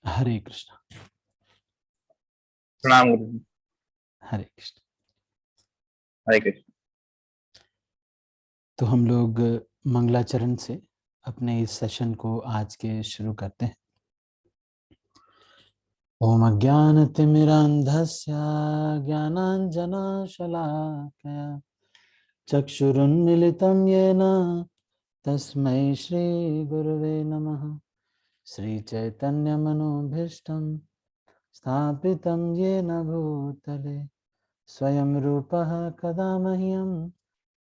हरे कृष्ण। प्रणाम गुरु जी। हरे कृष्ण। हरे कृष्ण। तो हम लोग मंगलाचरण से अपने इस सेशन को आज के शुरू करते हैं। ओम अज्ञानतिमिरान्धस्य ज्ञानाञ्जनशलाकया चक्षुरुन्मिलितं येन तस्मै श्रीगुरवे नमः। श्रीचैतन्यमनोभीष्टं स्थापितं येन भूतले स्वयं रूपः कदा मह्यं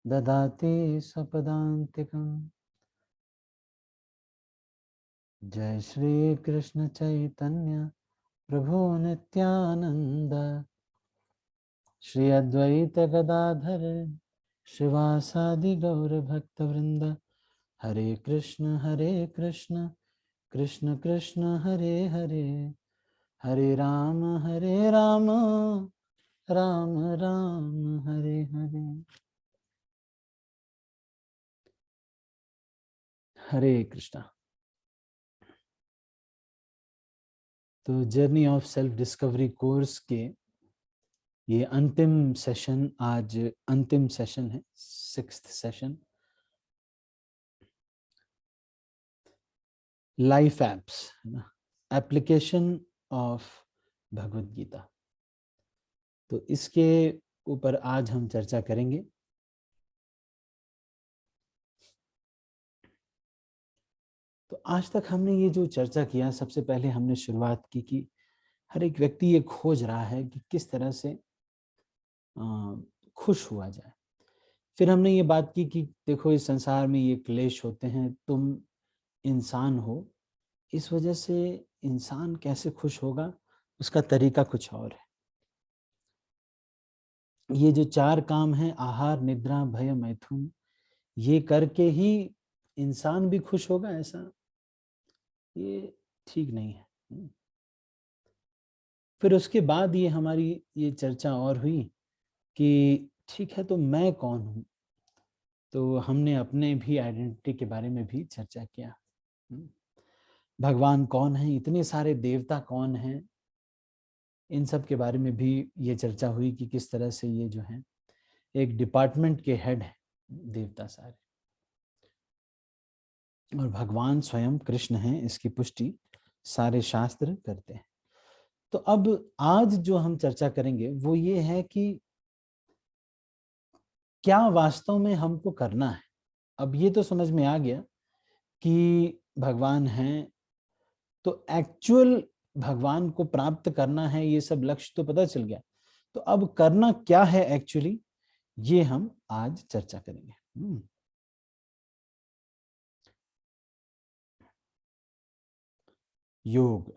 ददाति स्वपदान्तिकम्। जय श्री कृष्ण चैतन्य प्रभु नित्यानंद श्री अद्वैत गदाधर श्रीवासादि गौर भक्तवृंद। हरे कृष्ण कृष्ण कृष्ण हरे हरे, हरे राम राम राम हरे हरे। हरे कृष्णा। तो journey of self discovery course के ये अंतिम सेशन, आज अंतिम सेशन है, 6th सेशन, लाइफ एप्स, है ना, एप्लीकेशन ऑफ भगवत गीता। तो इसके ऊपर आज हम चर्चा करेंगे। तो आज तक हमने ये जो चर्चा किया, सबसे पहले हमने शुरुआत की कि हर एक व्यक्ति ये खोज रहा है कि किस तरह से खुश हुआ जाए। फिर हमने ये बात की कि देखो, इस संसार में ये क्लेश होते हैं, तुम इंसान हो, इस वजह से इंसान कैसे खुश होगा, उसका तरीका कुछ और है। ये जो 4 काम हैं, आहार निद्रा भय मैथुन, ये करके ही इंसान भी खुश होगा, ऐसा ये ठीक नहीं है। फिर उसके बाद ये हमारी ये चर्चा और हुई कि ठीक है, तो मैं कौन हूँ। तो हमने अपने भी आइडेंटिटी के बारे में भी चर्चा किया। भगवान कौन है, इतने सारे देवता कौन हैं, इन सब के बारे में भी ये चर्चा हुई कि किस तरह से ये जो है एक डिपार्टमेंट के हेड है देवता सारे, और भगवान स्वयं कृष्ण हैं, इसकी पुष्टि सारे शास्त्र करते हैं। तो अब आज जो हम चर्चा करेंगे वो ये है कि क्या वास्तव में हमको करना है। अब ये तो समझ में आ गया कि भगवान हैं, तो एक्चुअल भगवान को प्राप्त करना है, ये सब लक्ष्य तो पता चल गया। तो अब करना क्या है एक्चुअली, ये हम आज चर्चा करेंगे। योग।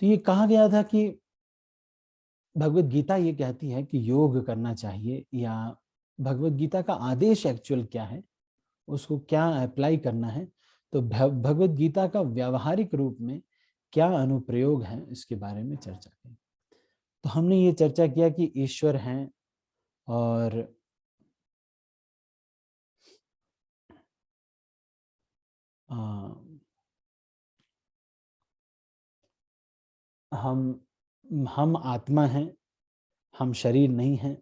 तो ये कहा गया था कि भगवत गीता ये कहती है कि योग करना चाहिए, या भगवत गीता का आदेश एक्चुअल क्या है, उसको क्या अप्लाई करना है। तो भगवत गीता का व्यावहारिक रूप में क्या अनुप्रयोग है, इसके बारे में चर्चा की। तो हमने ये चर्चा किया कि ईश्वर हैं, और हम आत्मा हैं, हम शरीर नहीं हैं।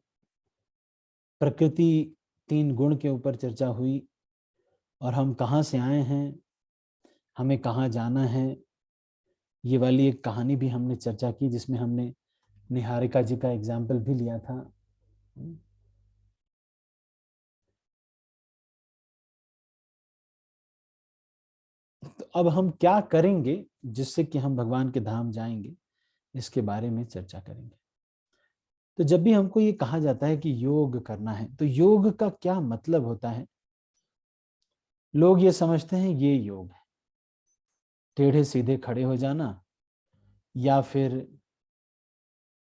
प्रकृति 3 गुण के ऊपर चर्चा हुई, और हम कहाँ से आए हैं, हमें कहाँ जाना है, ये वाली एक कहानी भी हमने चर्चा की, जिसमें हमने निहारिका जी का एग्जाम्पल भी लिया था। तो अब हम क्या करेंगे जिससे कि हम भगवान के धाम जाएंगे, इसके बारे में चर्चा करेंगे। तो जब भी हमको ये कहा जाता है कि योग करना है, तो योग का क्या मतलब होता है। लोग ये समझते हैं ये योग है, टेढ़े सीधे खड़े हो जाना, या फिर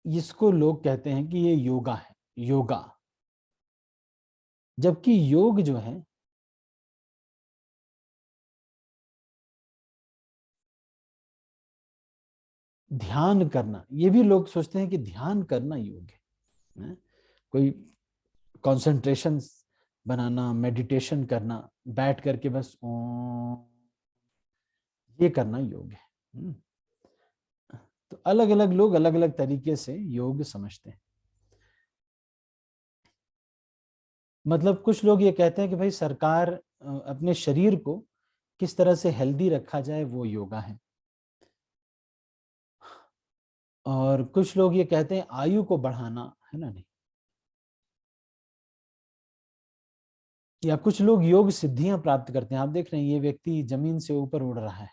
इसको लोग कहते हैं कि ये योगा है, योगा। जबकि योग जो है, ध्यान करना, ये भी लोग सोचते हैं कि ध्यान करना योग है। कोई कंसंट्रेशन बनाना, मेडिटेशन करना, बैठ करके बस ओम ये करना योग है। तो अलग अलग लोग अलग अलग तरीके से योग समझते हैं। मतलब कुछ लोग ये कहते हैं कि भाई सरकार अपने शरीर को किस तरह से हेल्दी रखा जाए वो योगा है। और कुछ लोग ये कहते हैं आयु को बढ़ाना है ना, नहीं। या कुछ लोग योग सिद्धियां प्राप्त करते हैं। आप देख रहे हैं ये व्यक्ति जमीन से ऊपर उड़ रहा है,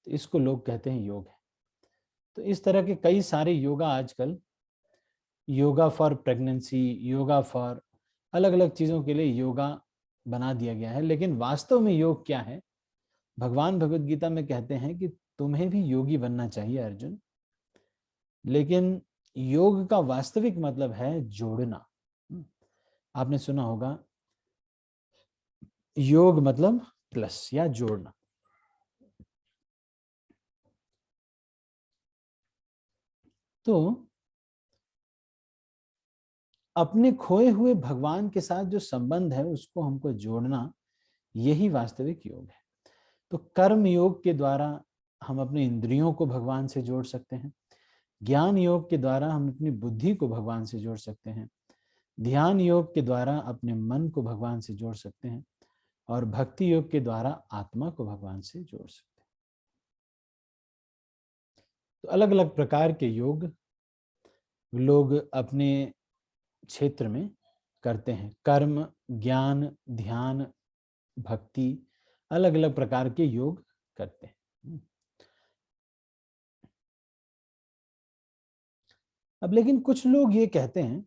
तो इसको लोग कहते हैं योग है। तो इस तरह के कई सारे योगा आजकल, yoga for pregnancy, yoga for अलग अलग चीजों के लिए योगा बना दिया गया है। लेकिन वास्तव में योग क्या है? भगवान भगवत गीता में कहते हैं कि तुम्हें भी योगी बनना चाहिए अर्जुन, लेकिन योग का वास्तविक मतलब है जोड़ना। आपने सुना होगा योग मतलब प्लस या जोड़ना। तो अपने खोए हुए भगवान के साथ जो संबंध है उसको हमको जोड़ना, यही वास्तविक योग है। तो कर्म योग के द्वारा हम अपने इंद्रियों को भगवान से जोड़ सकते हैं। ज्ञान योग के द्वारा हम अपनी बुद्धि को भगवान से जोड़ सकते हैं। ध्यान योग के द्वारा अपने मन को भगवान से जोड़ सकते हैं। और भक्ति योग के द्वारा आत्मा को भगवान से जोड़ सकते हैं। तो अलग अलग प्रकार के योग लोग अपने क्षेत्र में करते हैं। कर्म, ज्ञान, ध्यान, भक्ति, अलग अलग प्रकार के योग करते हैं। अब लेकिन कुछ लोग ये कहते हैं,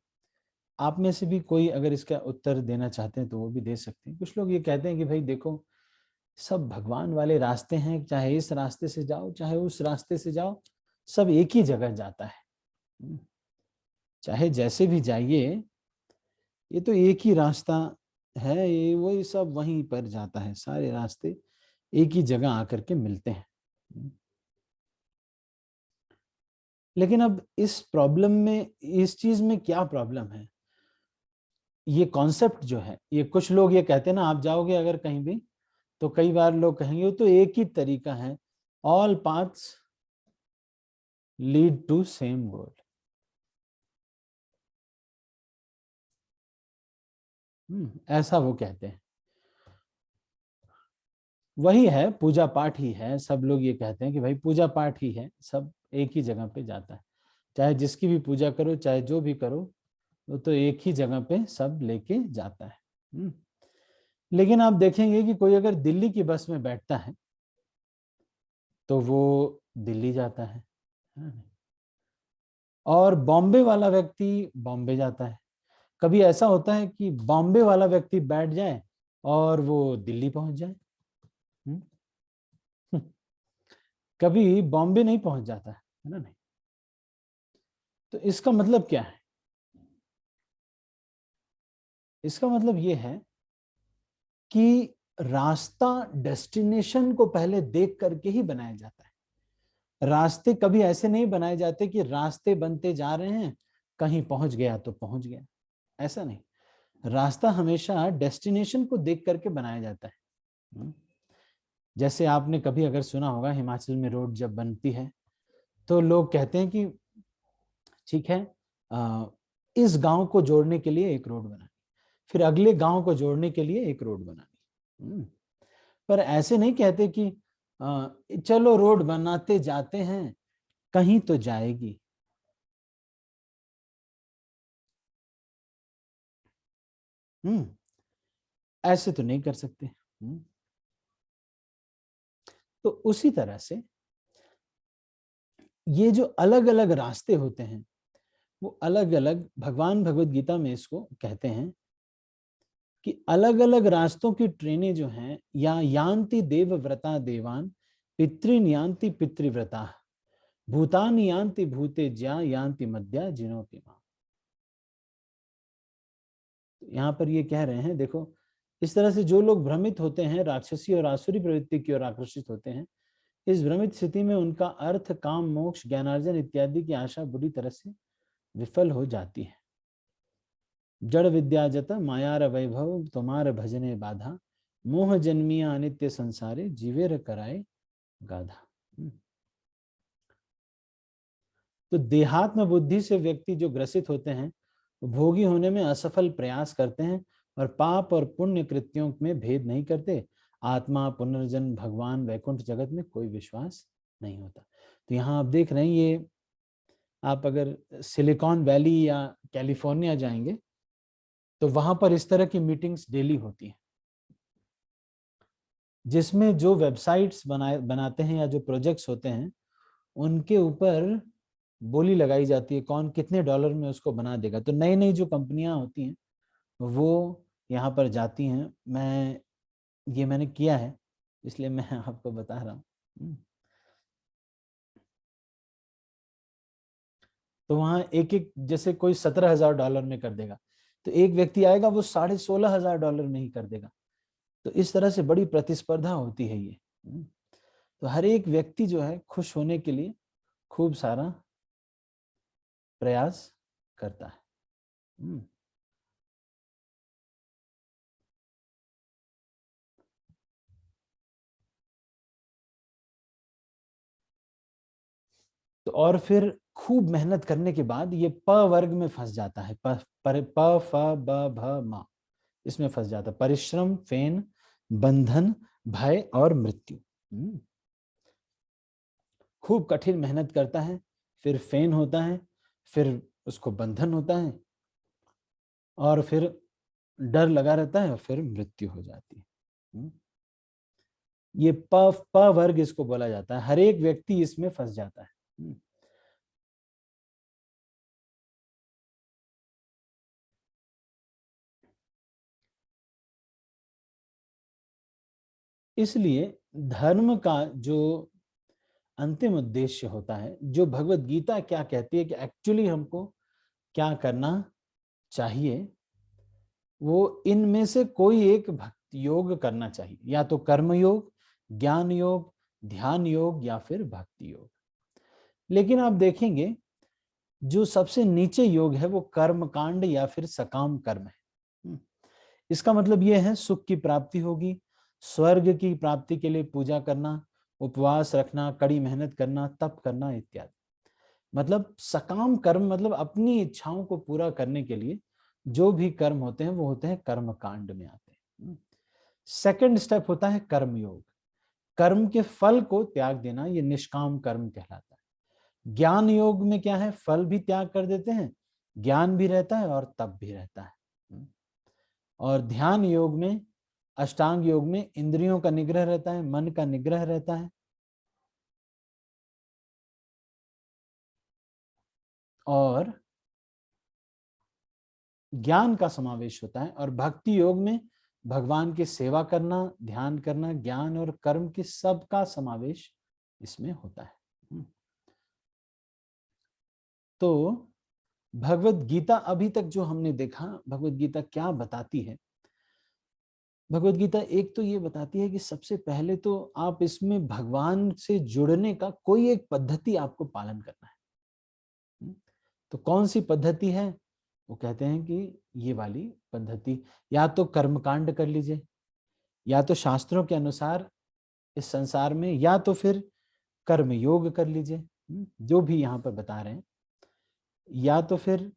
आप में से भी कोई अगर इसका उत्तर देना चाहते हैं तो वो भी दे सकते हैं। कुछ लोग ये कहते हैं कि भाई देखो, सब भगवान वाले रास्ते हैं, चाहे इस रास्ते से जाओ चाहे उस रास्ते से जाओ, सब एक ही जगह जाता है। चाहे जैसे भी जाइए, ये तो एक ही रास्ता है, ये वही सब वहीं पर जाता है। सारे रास्ते एक ही जगह आकर के मिलते हैं। लेकिन अब इस प्रॉब्लम में, इस चीज में क्या प्रॉब्लम है? ये कॉन्सेप्ट जो है, ये कुछ लोग ये कहते हैं ना, आप जाओगे अगर कहीं भी तो कई बार लोग कहेंगे तो एक ही तरीका है, all paths lead to same goal. ऐसा वो कहते हैं। वही है, पूजा पाठ ही है। सब लोग ये कहते हैं कि भाई पूजा पाठ ही है, सब एक ही जगह पे जाता है। चाहे जिसकी भी पूजा करो, चाहे जो भी करो, वो तो एक ही जगह पे सब लेके जाता है। लेकिन आप देखेंगे कि कोई अगर दिल्ली की बस में बैठता है तो वो दिल्ली जाता है, और बॉम्बे वाला व्यक्ति बॉम्बे जाता है। कभी ऐसा होता है कि बॉम्बे वाला व्यक्ति बैठ जाए और वो दिल्ली पहुंच जाए? कभी बॉम्बे नहीं पहुंच जाता है ना, नहीं। तो इसका मतलब क्या है? इसका मतलब ये है कि रास्ता डेस्टिनेशन को पहले देख करके ही बनाया जाता है। रास्ते कभी ऐसे नहीं बनाए जाते कि रास्ते बनते जा रहे हैं, कहीं पहुंच गया तो पहुंच गया, ऐसा नहीं। रास्ता हमेशा डेस्टिनेशन को देख करके बनाया जाता है। जैसे आपने कभी अगर सुना होगा, हिमाचल में रोड जब बनती है तो लोग कहते हैं कि ठीक है, इस गांव को जोड़ने के लिए एक रोड बनानी, फिर अगले गांव को जोड़ने के लिए एक रोड बनानी। पर ऐसे नहीं कहते कि चलो रोड बनाते जाते हैं, कहीं तो जाएगी। ऐसे तो नहीं कर सकते। तो उसी तरह से ये जो अलग अलग रास्ते होते हैं, वो अलग अलग, भगवान भगवत गीता में इसको कहते हैं कि अलग अलग रास्तों की ट्रेनें जो हैं, या यान्ति देवव्रता देवान, पितृन यान्ति पितृव्रता, भूतानि यान्ति भूते ज्या, यान्ति मध्या जिनोति मां। यहाँ पर ये कह रहे हैं, देखो इस तरह से जो लोग भ्रमित होते हैं, राक्षसी और आसुरी प्रवृत्ति की ओर आकर्षित होते हैं, इस भ्रमित स्थिति में उनका अर्थ, काम, मोक्ष, ज्ञानार्जन इत्यादि की आशा बुरी तरह से विफल हो जाती है। जड़ विद्या जत मायार वैभव, तुम्हार भजने बाधा, मोह जन्मिया अनित्य संसारे, जीवेर कराए गाधा। तो देहात्म बुद्धि से व्यक्ति जो ग्रसित होते हैं वो भोगी होने में असफल प्रयास करते हैं और पाप और पुण्य कृत्यों में भेद नहीं करते। आत्मा, पुनर्जन्म, भगवान, वैकुंठ जगत में कोई विश्वास नहीं होता। तो यहाँ आप देख रहे हैं, ये आप अगर सिलिकॉन वैली या कैलिफोर्निया जाएंगे तो वहां पर इस तरह की मीटिंग्स डेली होती हैं, जिसमें जो वेबसाइट्स बनाते हैं या जो प्रोजेक्ट्स होते हैं उनके ऊपर बोली लगाई जाती है कौन कितने डॉलर में उसको बना देगा। तो नई नई जो कंपनियां होती हैं वो यहाँ पर जाती हैं। मैंने किया है इसलिए मैं आपको बता रहा हूँ। तो वहां एक एक, जैसे कोई $17,000 में कर देगा तो एक व्यक्ति आएगा वो $16,500 में ही कर देगा। तो इस तरह से बड़ी प्रतिस्पर्धा होती है ये। तो हर एक व्यक्ति जो है खुश होने के लिए खूब सारा प्रयास करता है। तो और फिर खूब मेहनत करने के बाद ये प वर्ग में फंस जाता है। प फ ब भ म इसमें फंस जाता है। परिश्रम, फेन, बंधन, भय और मृत्यु। खूब कठिन मेहनत करता है, फिर फेन होता है, फिर उसको बंधन होता है और फिर डर लगा रहता है और फिर मृत्यु हो जाती है। ये प वर्ग इसको बोला जाता है। हर एक व्यक्ति इसमें फंस जाता है। इसलिए धर्म का जो अंतिम उद्देश्य होता है, जो भगवत गीता क्या कहती है कि एक्चुअली हमको क्या करना चाहिए, वो इनमें से कोई एक भक्ति योग करना चाहिए, या तो कर्म योग, ज्ञान योग, ध्यान योग या फिर भक्ति योग। लेकिन आप देखेंगे जो सबसे नीचे योग है वो कर्म कांड या फिर सकाम कर्म है। इसका मतलब यह है सुख की प्राप्ति होगी, स्वर्ग की प्राप्ति के लिए पूजा करना, उपवास रखना, कड़ी मेहनत करना, तप करना इत्यादि। मतलब सकाम कर्म मतलब अपनी इच्छाओं को पूरा करने के लिए जो भी कर्म होते हैं वो होते हैं कर्म कांड में आते हैं। सेकंड स्टेप होता है कर्म योग। कर्म के फल को त्याग देना, ये निष्काम कर्म कहलाता है। ज्ञान योग में क्या है, फल भी त्याग कर देते हैं, ज्ञान भी रहता है और तप भी रहता है। और ध्यान योग में, अष्टांग योग में इंद्रियों का निग्रह रहता है, मन का निग्रह रहता है और ज्ञान का समावेश होता है। और भक्ति योग में भगवान की सेवा करना, ध्यान करना, ज्ञान और कर्म की सबका समावेश इसमें होता है। तो भगवत गीता अभी तक जो हमने देखा, भगवत गीता क्या बताती है? भगवत गीता एक तो ये बताती है कि सबसे पहले तो आप इसमें भगवान से जुड़ने का कोई एक पद्धति आपको पालन करना है। तो कौन सी पद्धति है? वो कहते हैं कि ये वाली पद्धति, या तो कर्मकांड कर लीजिए, या तो शास्त्रों के अनुसार इस संसार में, या तो फिर कर्म योग कर लीजिए, जो भी यहाँ पर बता रहे हैं, या तो फिर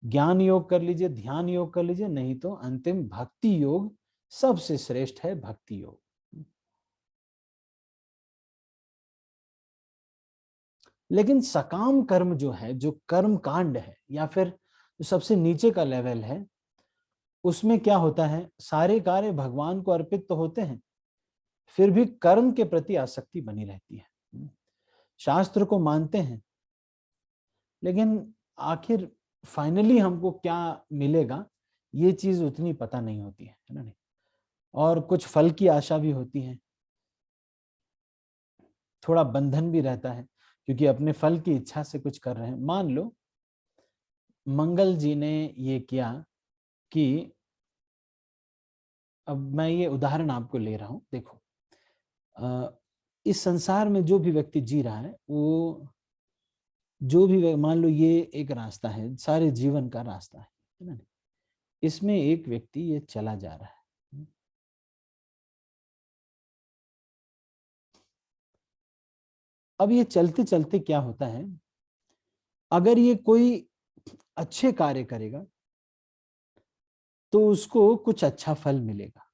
ज्ञान योग कर लीजिए, ध्यान योग कर लीजिए, नहीं तो अंतिम भक्ति योग सबसे श्रेष्ठ है, भक्ति योग। लेकिन सकाम कर्म जो है, जो कर्म कांड है या फिर जो सबसे नीचे का लेवल है, उसमें क्या होता है, सारे कार्य भगवान को अर्पित तो होते हैं, फिर भी कर्म के प्रति आसक्ति बनी रहती है। शास्त्र को मानते हैं लेकिन आखिर फाइनली हमको क्या मिलेगा ये चीज उतनी पता नहीं होती है ना। नहीं, और कुछ फल की आशा भी होती है, थोड़ा बंधन भी रहता है क्योंकि अपने फल की इच्छा से कुछ कर रहे हैं। मान लो मंगल जी ने ये किया कि, अब मैं ये उदाहरण आपको ले रहा हूं, देखो इस संसार में जो भी व्यक्ति जी रहा है, वो जो भी, मान लो ये एक रास्ता है, सारे जीवन का रास्ता है ना। इसमें एक व्यक्ति ये चला जा रहा है, अब ये चलते चलते क्या होता है, अगर ये कोई अच्छे कार्य करेगा तो उसको कुछ अच्छा फल मिलेगा।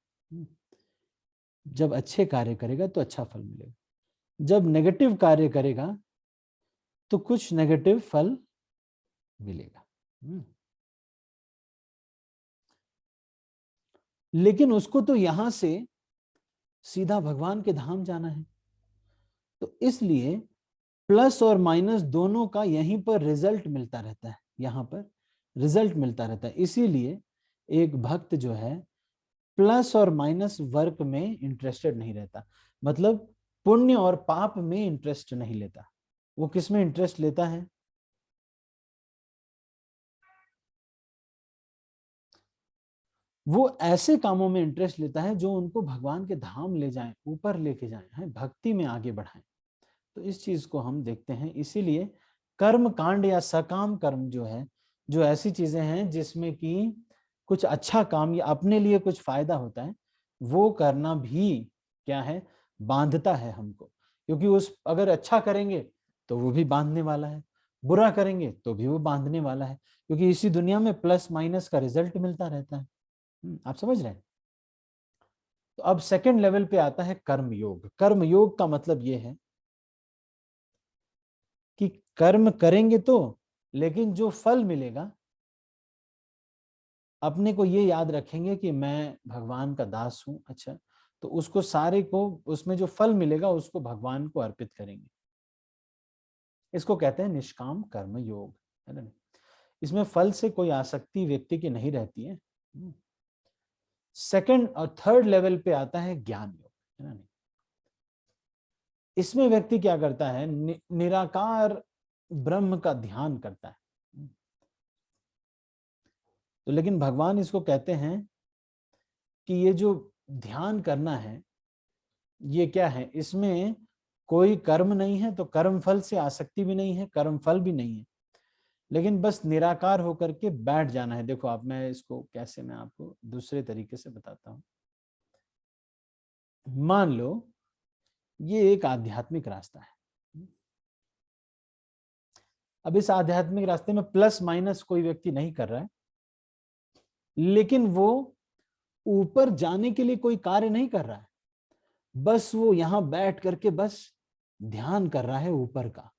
जब अच्छे कार्य करेगा तो अच्छा फल मिलेगा, जब नेगेटिव कार्य करेगा तो कुछ नेगेटिव फल मिलेगा। लेकिन उसको तो यहां से सीधा भगवान के धाम जाना है, तो इसलिए प्लस और माइनस दोनों का यहीं पर रिजल्ट मिलता रहता है, यहां पर रिजल्ट मिलता रहता है। इसीलिए एक भक्त जो है प्लस और माइनस वर्क में इंटरेस्टेड नहीं रहता, मतलब पुण्य और पाप में इंटरेस्ट नहीं लेता। वो किस में इंटरेस्ट लेता है? वो ऐसे कामों में इंटरेस्ट लेता है जो उनको भगवान के धाम ले जाएं, ऊपर लेके जाएं, हैं, भक्ति में आगे बढ़ाएं। तो इस चीज को हम देखते हैं। इसीलिए कर्म कांड या सकाम कर्म जो है, जो ऐसी चीजें हैं जिसमें कि कुछ अच्छा काम या अपने लिए कुछ फायदा होता है, वो करना भी क्या है, बांधता है हमको। क्योंकि उस अगर अच्छा करेंगे तो वो भी बांधने वाला है, बुरा करेंगे तो भी वो बांधने वाला है, क्योंकि इसी दुनिया में प्लस माइनस का रिजल्ट मिलता रहता है। आप समझ रहे हैं? तो अब सेकंड लेवल पे आता है कर्म योग। कर्म योग का मतलब ये है कि कर्म करेंगे तो, लेकिन जो फल मिलेगा अपने को ये याद रखेंगे कि मैं भगवान का दास हूं। अच्छा, तो उसको सारे को, उसमें जो फल मिलेगा उसको भगवान को अर्पित करेंगे। इसको कहते हैं निष्काम कर्म योग, है ना? इसमें फल से कोई आसक्ति व्यक्ति की नहीं रहती है। सेकंड और थर्ड लेवल पे आता है ज्ञान योग, है ना? इसमें व्यक्ति क्या करता है, निराकार ब्रह्म का ध्यान करता है। तो लेकिन भगवान इसको कहते हैं कि ये जो ध्यान करना है ये क्या है, इसमें कोई कर्म नहीं है, तो कर्म फल से आसक्ति भी नहीं है, कर्म फल भी नहीं है, लेकिन बस निराकार होकर के बैठ जाना है। देखो आप, मैं इसको कैसे, मैं आपको दूसरे तरीके से बताता हूं। मान लो ये एक आध्यात्मिक रास्ता है। अब इस आध्यात्मिक रास्ते में प्लस माइनस कोई व्यक्ति नहीं कर रहा है, लेकिन वो ऊपर जाने के लिए कोई कार्य नहीं कर रहा है, बस वो यहां बैठ करके बस ध्यान कर रहा है ऊपर का।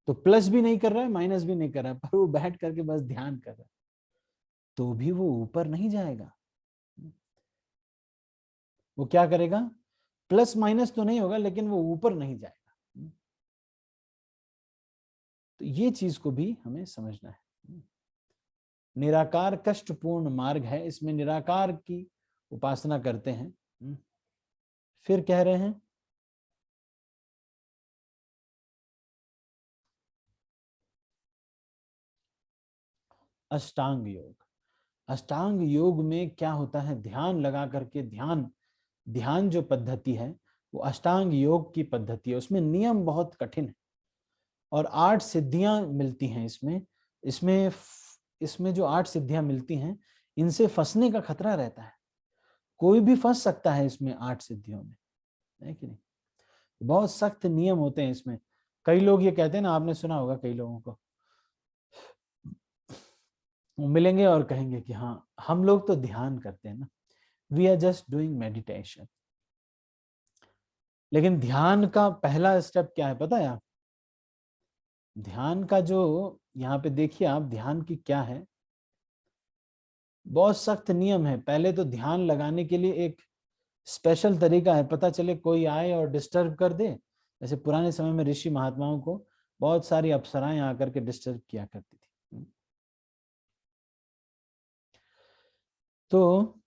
तो प्लस भी नहीं कर रहा है, माइनस भी नहीं कर रहा है, पर वो बैठ करके बस ध्यान कर रहा है, तो भी वो ऊपर नहीं जाएगा। वो क्या करेगा, प्लस माइनस तो नहीं होगा, लेकिन वो ऊपर नहीं जाएगा। तो ये चीज को भी हमें समझना है। निराकार कष्टपूर्ण मार्ग है, इसमें निराकार की उपासना करते हैं। फिर कह रहे हैं अष्टांग योग। अष्टांग योग में क्या होता है, ध्यान लगा करके, ध्यान ध्यान जो पद्धति है वो अष्टांग योग की पद्धति है। उसमें नियम बहुत कठिन है और 8 सिद्धियां मिलती हैं इसमें। इसमें इसमें जो 8 सिद्धियां मिलती हैं, इनसे फंसने का खतरा रहता है। कोई भी फंस सकता है इसमें 8 सिद्धियों में, है कि नहीं? बहुत सख्त नियम होते हैं इसमें। कई लोग ये कहते हैं ना, आपने सुना होगा, कई लोगों को वो मिलेंगे और कहेंगे कि हाँ हम लोग तो ध्यान करते हैं ना, we are just doing meditation. लेकिन ध्यान का पहला स्टेप क्या है पता है आप? ध्यान का जो, यहाँ पे देखिए आप, ध्यान की क्या है, बहुत सख्त नियम है। पहले तो ध्यान लगाने के लिए एक स्पेशल तरीका है। पता चले कोई आए और डिस्टर्ब कर दे, जैसे पुराने समय में ऋषि महात्माओं को बहुत सारी अप्सराएं आकर के डिस्टर्ब किया करती थी। तो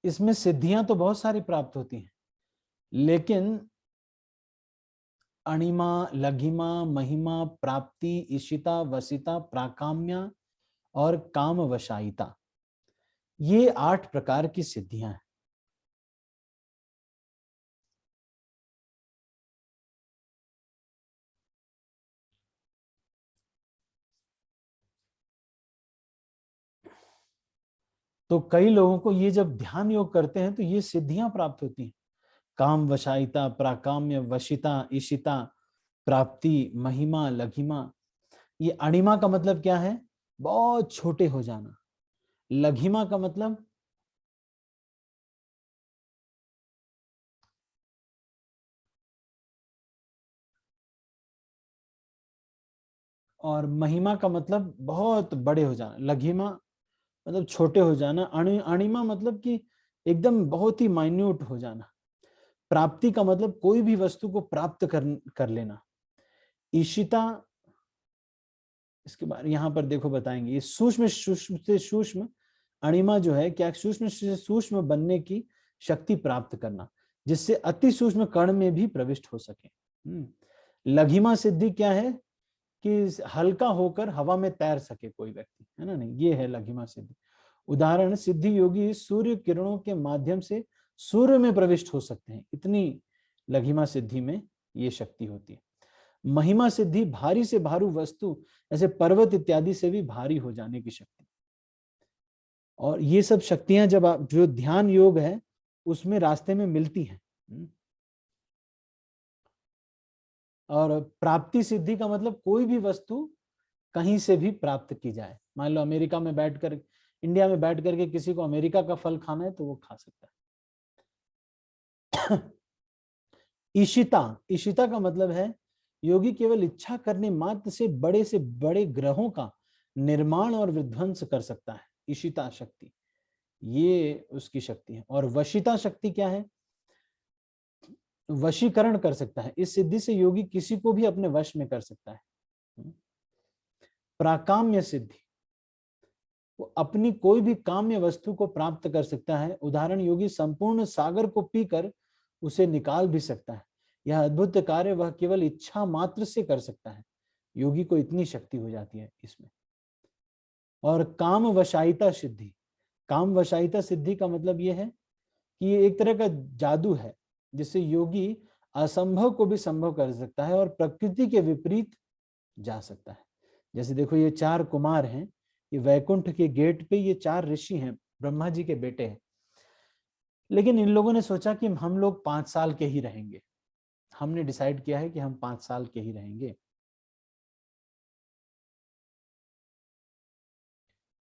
इसमें सिद्धियां तो बहुत सारी प्राप्त होती हैं, लेकिन अणिमा, लघिमा, महिमा, प्राप्ति, इशिता, वसिता, प्राकाम्या और काम वशायिता, ये 8 प्रकार की सिद्धियां हैं। तो कई लोगों को ये जब ध्यान योग करते हैं तो ये सिद्धियां प्राप्त होती हैं। काम वशायिता, प्राकाम्य, वशिता, ईशिता, प्राप्ति, महिमा, लघिमा। ये अणिमा का मतलब क्या है? बहुत छोटे हो जाना। लघिमा का मतलब और महिमा का मतलब बहुत बड़े हो जाना। लघिमा मतलब छोटे हो जाना। अणिमा मतलब कि एकदम बहुत ही माइन्यूट हो जाना। प्राप्ति का मतलब कोई भी वस्तु को प्राप्त कर लेना। ईशिता, इसके बारे यहाँ पर देखो बताएंगे। ये सूक्ष्म सूक्ष्म से सूक्ष्म अणिमा जो है, क्या सूक्ष्म से सूक्ष्म बनने की शक्ति प्राप्त करना, जिससे अति सूक्ष्म कण में भी प्रविष्ट हो सके। लघिमा सिद्धि क्या है? कि हल्का होकर हवा में तैर सके कोई व्यक्ति, है ना? नहीं, ये है लघिमा सिद्धि। उदाहरण, सिद्धि योगी सूर्य किरणों के माध्यम से सूर्य में प्रविष्ट हो सकते हैं। इतनी लघिमा सिद्धि में ये शक्ति होती है। महिमा सिद्धि भारी से भारी वस्तु ऐसे पर्वत इत्यादि से भी भारी हो जाने की शक्ति। और ये सब शक्तियां जब आप जो ध्यान योग है उसमें रास्ते में मिलती हैं। और प्राप्ति सिद्धि का मतलब कोई भी वस्तु कहीं से भी प्राप्त की जाए। मान लो अमेरिका में बैठकर, इंडिया में बैठ करके किसी को अमेरिका का फल खाना है तो वो खा सकता है। ईशिता, ईशिता का मतलब है योगी केवल इच्छा करने मात्र से बड़े ग्रहों का निर्माण और विध्वंस कर सकता है। ईशिता शक्ति, ये उसकी शक्ति है। और वशिता शक्ति क्या है? वशीकरण कर सकता है। इस सिद्धि से योगी किसी को भी अपने वश में कर सकता है। प्राकाम्य सिद्धि, वो अपनी कोई भी काम्य वस्तु को प्राप्त कर सकता है। उदाहरण, योगी संपूर्ण सागर को पीकर उसे निकाल भी सकता है। यह अद्भुत कार्य वह केवल इच्छा मात्र से कर सकता है। योगी को इतनी शक्ति हो जाती है इसमें। और काम वशायिता सिद्धि, काम वशायिता सिद्धि का मतलब यह है कि ये एक तरह का जादू है जिससे योगी असंभव को भी संभव कर सकता है और प्रकृति के विपरीत जा सकता है। जैसे देखो, ये 4 कुमार हैं, ये वैकुंठ के गेट पे ये 4 ऋषि हैं, ब्रह्मा जी के बेटे हैं। लेकिन इन लोगों ने सोचा कि हम लोग 5 साल के ही रहेंगे। हमने डिसाइड किया है कि हम 5 साल के ही रहेंगे।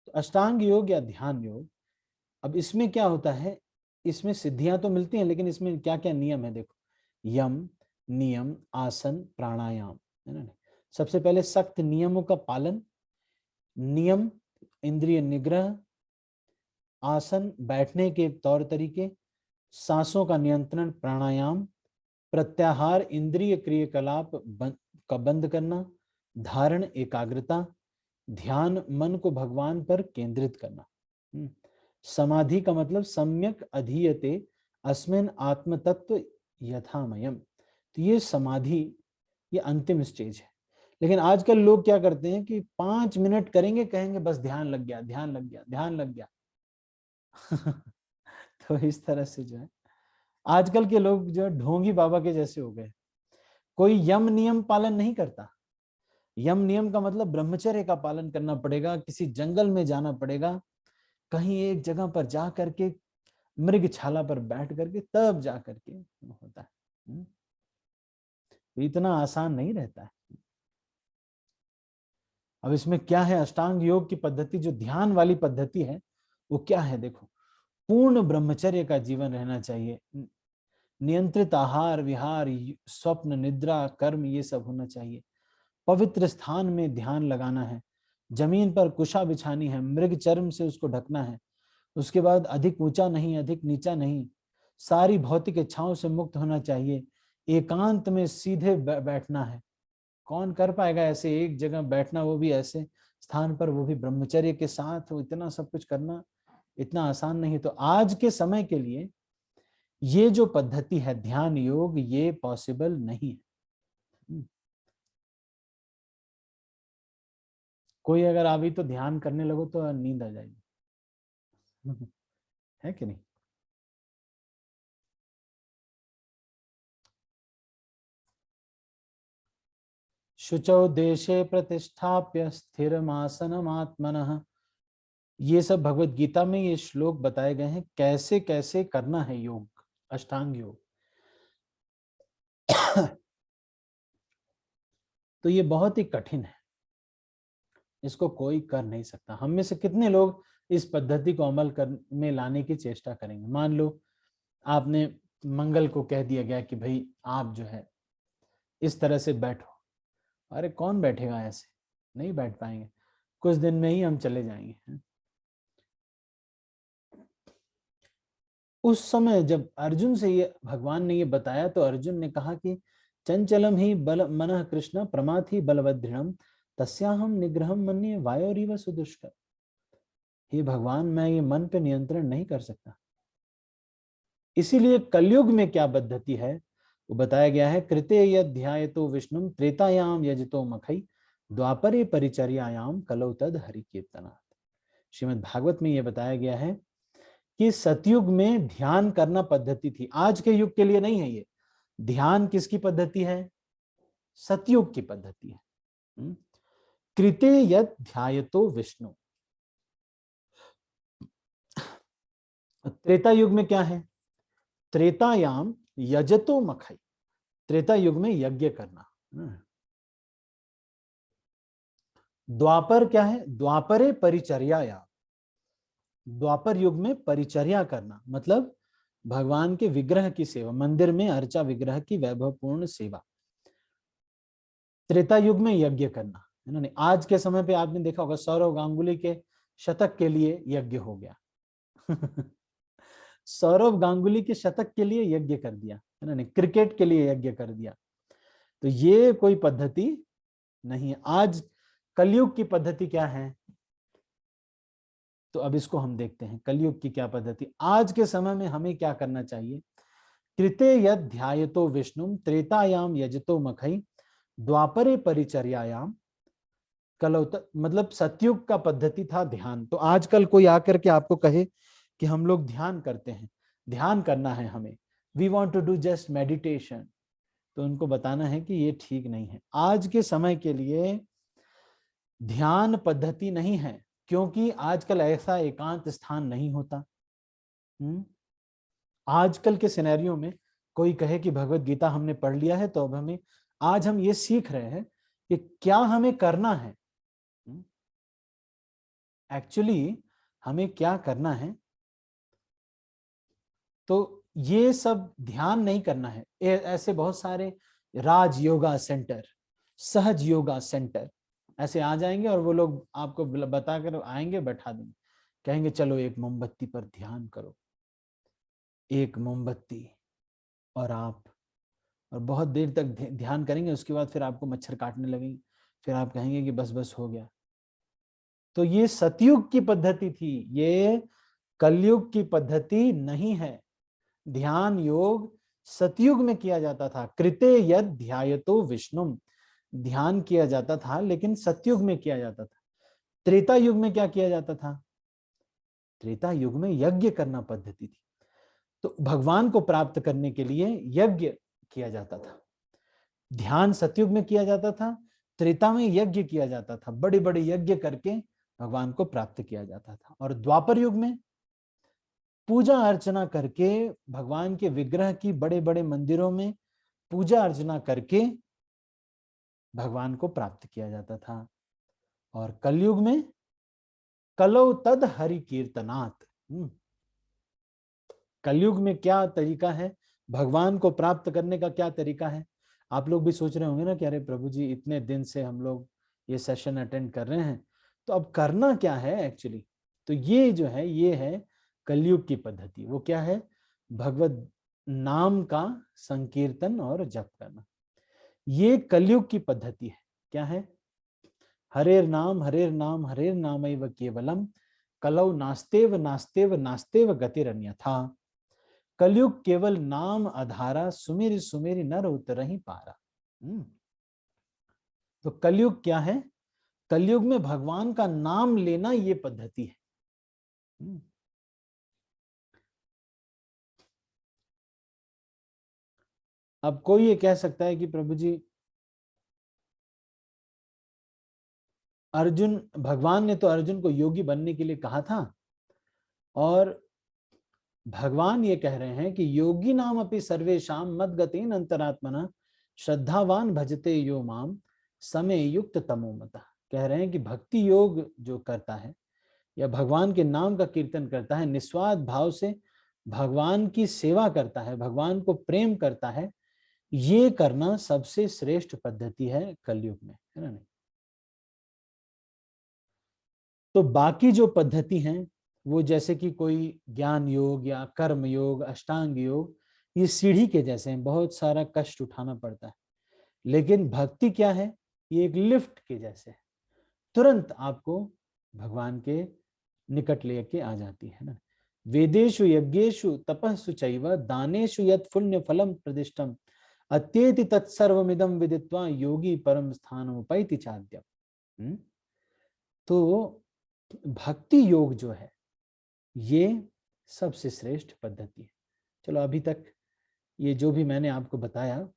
तो अष्टांग योग या ध्यान योग, अब इसमें क्या होता है? इसमें सिद्धियां तो मिलती हैं, लेकिन इसमें क्या क्या नियम है देखो। यम, नियम, आसन, प्राणायाम, है ना? सबसे पहले सख्त नियमों का पालन। नियम, इंद्रिय निग्रह। आसन, बैठने के तौर तरीके। सांसों का नियंत्रण, प्राणायाम। प्रत्याहार, इंद्रिय क्रियाकलाप का बंद करना। धारण, एकाग्रता। ध्यान, मन को भगवान पर केंद्रित करना। समाधि का मतलब सम्यक अधीयते अस्मिन् आत्म तत्व यथामयम। तो ये समाधि, ये अंतिम स्टेज है। लेकिन आजकल लोग क्या करते हैं कि 5 मिनट करेंगे, कहेंगे बस ध्यान लग गया, ध्यान लग गया, ध्यान लग गया। तो इस तरह से जो है आजकल के लोग जो ढोंगी बाबा के जैसे हो गए। कोई यम नियम पालन नहीं करता। यम नियम का मतलब ब्रह्मचर्य का पालन करना पड़ेगा, किसी जंगल में जाना पड़ेगा, कहीं एक जगह पर जा करके मृगछाला पर बैठ करके तब जा करके होता है। इतना आसान नहीं रहता है। अब इसमें क्या है? अष्टांग योग की पद्धति, जो ध्यान वाली पद्धति है, वो क्या है देखो। पूर्ण ब्रह्मचर्य का जीवन रहना चाहिए। नियंत्रित आहार विहार, स्वप्न, निद्रा, कर्म, ये सब होना चाहिए। पवित्र स्थान में ध्यान लगाना है। जमीन पर कुशा बिछानी है, मृग चर्म से उसको ढकना है। उसके बाद अधिक ऊंचा नहीं, अधिक नीचा नहीं। सारी भौतिक इच्छाओं से मुक्त होना चाहिए। एकांत में सीधे बैठना है। कौन कर पाएगा ऐसे एक जगह बैठना, वो भी ऐसे स्थान पर, वो भी ब्रह्मचर्य के साथ? वो इतना सब कुछ करना इतना आसान नहीं है। तो आज के समय के लिए ये जो पद्धति है ध्यान योग, ये पॉसिबल नहीं है। कोई अगर अभी तो ध्यान करने लगो तो नींद आ जाएगी। है कि नहीं? शुचौ देशे प्रतिष्ठाप्य स्थिरमासनमात्मनः। ये सब भगवत गीता में ये श्लोक बताए गए हैं, कैसे कैसे करना है योग, अष्टांग योग। तो ये बहुत ही कठिन है, इसको कोई कर नहीं सकता। हम में से कितने लोग इस पद्धति को अमल कर में लाने की चेष्टा करेंगे? मान लो आपने मंगल को कह दिया गया कि भाई आप जो है इस तरह से बैठो, अरे कौन बैठेगा ऐसे? नहीं बैठ पाएंगे, कुछ दिन में ही हम चले जाएंगे। उस समय जब अर्जुन से ये भगवान ने ये बताया तो अर्जुन ने कहा कि चंचलम ही बल मनः कृष्ण प्रमाथि बलवदृढ़म तस्याहम निग्रहम मन्ये वायोरिव सुदुष्कर। हे भगवान, मैं ये मन पे नियंत्रण नहीं कर सकता। इसीलिए कलयुग में क्या पद्धति है वो बताया गया है। कृते यध्यायतो विष्णुम त्रेतायाम यजतो मखई द्वापरे परिचर्यायाम कलौ तद हरि कीर्तनात्। श्रीमद् भागवत में ये बताया गया है कि सतयुग में ध्यान करना पद्धति थी, आज के युग के लिए नहीं है। ये ध्यान किसकी पद्धति है? सतयुग की पद्धति है। कृते यत् ध्यायतो विष्णु। त्रेता युग में क्या है? त्रेतायाम यजतो मखई, त्रेता युग में यज्ञ करना। द्वापर क्या है? द्वापरे परिचर्यायाम, द्वापर युग में परिचर्या करना मतलब भगवान के विग्रह की सेवा, मंदिर में अर्चा विग्रह की वैभवपूर्ण सेवा। त्रेता युग में यज्ञ करना है ना। आज के समय पे आपने देखा होगा सौरव गांगुली के शतक के लिए यज्ञ हो गया। सौरव गांगुली के शतक के लिए यज्ञ कर दिया है ना, क्रिकेट के लिए यज्ञ कर दिया। तो ये कोई पद्धति नहीं है। आज कलयुग की पद्धति क्या है? तो अब इसको हम देखते हैं, कलयुग की क्या पद्धति। आज के समय में हमें क्या करना चाहिए? कृते यद ध्यायतो विष्णुम त्रेतायाम यजतो मखई द्वापरे परिचर्यायाम कलौ तद, मतलब सतयुग का पद्धति था ध्यान। तो आजकल कोई आकर के आपको कहे कि हम लोग ध्यान करते हैं, ध्यान करना है हमें, we want to do just meditation, तो उनको बताना है कि ये ठीक नहीं है। आज के समय के लिए ध्यान पद्धति नहीं है, क्योंकि आजकल ऐसा एकांत स्थान नहीं होता। आजकल के सिनेरियो में कोई कहे कि भगवत गीता हमने पढ़ लिया है, तो अब हमें, आज हम ये सीख रहे हैं कि क्या हमें करना है। एक्चुअली हमें क्या करना है, तो ये सब ध्यान नहीं करना है। ऐसे बहुत सारे राज योगा सेंटर, सहज योगा सेंटर ऐसे आ जाएंगे और वो लोग आपको बताकर आएंगे, बैठा देंगे, कहेंगे चलो एक मोमबत्ती पर ध्यान करो, एक मोमबत्ती, और आप और बहुत देर तक ध्यान करेंगे। उसके बाद फिर आपको मच्छर काटने लगेंगे, फिर आप कहेंगे कि बस बस हो गया। तो ये सतयुग की पद्धति थी, ये कलयुग की पद्धति नहीं है। ध्यान योग सतयुग में किया जाता था। कृते यद ध्यायतो विष्णुम, ध्यान किया जाता था, लेकिन सतयुग में किया जाता था। त्रेता युग में क्या किया जाता था? त्रेता युग में यज्ञ करना पद्धति थी। तो भगवान को प्राप्त करने के लिए यज्ञ किया जाता था। ध्यान सतयुग में किया जाता था, त्रेता में यज्ञ किया जाता था, बड़े बड़े यज्ञ करके भगवान को प्राप्त किया जाता था। और द्वापर युग में पूजा अर्चना करके भगवान के विग्रह की बड़े बड़े मंदिरों में पूजा अर्चना करके भगवान को प्राप्त किया जाता था। और कलयुग में कलौ तद हरि कीर्तनात्, कलयुग में क्या तरीका है भगवान को प्राप्त करने का? क्या तरीका है? आप लोग भी सोच रहे होंगे ना कि अरे प्रभु जी, इतने दिन से हम लोग ये सेशन अटेंड कर रहे हैं, तो अब करना क्या है एक्चुअली? तो ये जो है, ये है कलयुग की पद्धति। वो क्या है? भगवत नाम का संकीर्तन और जप करना, ये कलयुग की पद्धति है। क्या है? हरेर नाम हरेर नाम हरेर नामैव केवलम कलौ नास्तेव नास्तेव नास्तेव गतिरन्यथा। कलयुग केवल नाम आधारा सुमेरी सुमेरी नर उतरहि पारा। तो कलयुग क्या है? कलयुग में भगवान का नाम लेना ये पद्धति है। अब कोई ये कह सकता है कि प्रभु जी, अर्जुन, भगवान ने तो अर्जुन को योगी बनने के लिए कहा था, और भगवान ये कह रहे हैं कि योगी नाम अपि सर्वेशाम मद गतेन अंतरात्मना श्रद्धावान भजते यो माम समय युक्त तमोमता। कह रहे हैं कि भक्ति योग जो करता है या भगवान के नाम का कीर्तन करता है, निस्वार्थ भाव से भगवान की सेवा करता है, भगवान को प्रेम करता है, ये करना सबसे श्रेष्ठ पद्धति है कलयुग में, है ना नहीं। तो बाकी जो पद्धति हैं वो जैसे कि कोई ज्ञान योग या कर्म योग, अष्टांग योग, ये सीढ़ी के जैसे हैं, बहुत सारा कष्ट उठाना पड़ता है। लेकिन भक्ति क्या है, ये एक लिफ्ट के जैसे है, तुरंत आपको भगवान के निकट लेके आ जाती है ना। वेदेषु यज्ञेषु तपस्सु चैव दानेषु यत् पुण्य फलम प्रदिष्टम अत्येति तत्सर्वमिदं विदित्वा योगी परम स्थानमुपैति चाद्यम। तो भक्ति योग जो है ये सबसे श्रेष्ठ पद्धति है। चलो अभी तक ये जो भी मैंने आपको बताया,